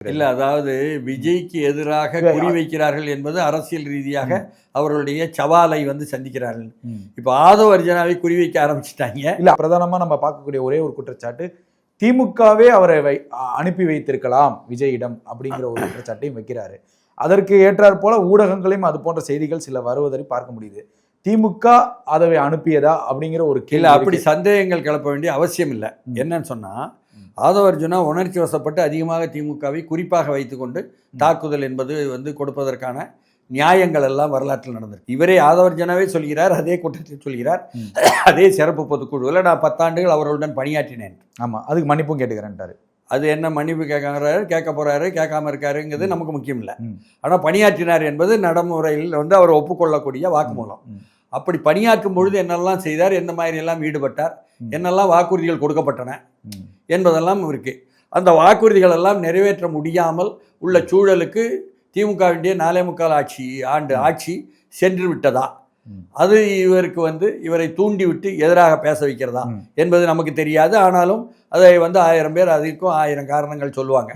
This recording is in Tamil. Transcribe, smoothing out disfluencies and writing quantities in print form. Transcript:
இல்ல, அதாவது விஜய்க்கு எதிராக குறிவைக்கிறார்கள் என்பது அரசியல் ரீதியாக அவர்களுடைய சவாலை வந்து சந்திக்கிறார்கள். இப்ப ஆதவ அர்ஜுனாவை குறிவைக்க ஆரம்பிச்சுட்டாங்க. இல்ல, பிரதானமா நம்ம பார்க்கக்கூடிய ஒரே ஒரு குற்றச்சாட்டு, திமுகவே அவரை அனுப்பி வைத்திருக்கலாம் விஜயிடம் அப்படிங்கிற ஒரு குற்றச்சாட்டையும் வைக்கிறாரு. அதற்கு ஏற்றாற் போல ஊடகங்களையும் அது போன்ற செய்திகள் சில வருவதை பார்க்க முடியுது. திமுக அதை அனுப்பியதா அப்படிங்கிற ஒரு கேள்வி. அப்படி சந்தேகங்கள் கிளப்ப வேண்டிய அவசியம் இல்லை. என்னன்னு சொன்னா, ஆதவ அர்ஜுனா உணர்ச்சி வசப்பட்டு அதிகமாக திமுகவை குறிப்பாக வைத்துக்கொண்டு தாக்குதல் என்பது வந்து கொடுப்பதற்கான நியாயங்கள் எல்லாம் வரலாற்றில் நடந்திருக்கு. இவரே ஆதவ அர்ஜுனாவே சொல்கிறார், அதே கூட்டத்தில் சொல்கிறார், அதே சிறப்பு பொதுக்குழுவில் நான் 10 ஆண்டுகள் அவர்களுடன் பணியாற்றினேன். ஆமாம், அதுக்கு மன்னிப்பும் கேட்டுக்கிறேன்ட்டாரு. அது என்ன மன்னிப்பு கேட்க போறாரு, கேட்காம இருக்காருங்கிறது நமக்கு முக்கியம் இல்லை. ஆனால் பணியாற்றினார் என்பது நடைமுறையில் வந்து அவர் ஒப்புக்கொள்ளக்கூடிய வாக்குமூலம். அப்படி பணியாற்றும் பொழுது என்னெல்லாம் செய்தார், எந்த மாதிரி எல்லாம் ஈடுபட்டார், என்னெல்லாம் வாக்குறுதிகள் கொடுக்கப்பட்டன என்பதெல்லாம் இருக்கு. அந்த வாக்குறுதிகள் எல்லாம் நிறைவேற்ற முடியாமல் உள்ள சூழலுக்கு திமுகவினுடைய 4.25 ஆட்சி சென்று விட்டதா, அது இவருக்கு வந்து இவரை தூண்டிவிட்டு எதிராக பேச வைக்கிறதா என்பது நமக்கு தெரியாது. ஆனாலும் அதை வந்து 1000 பேர் அதுக்கும் 1000 காரணங்கள் சொல்லுவாங்க.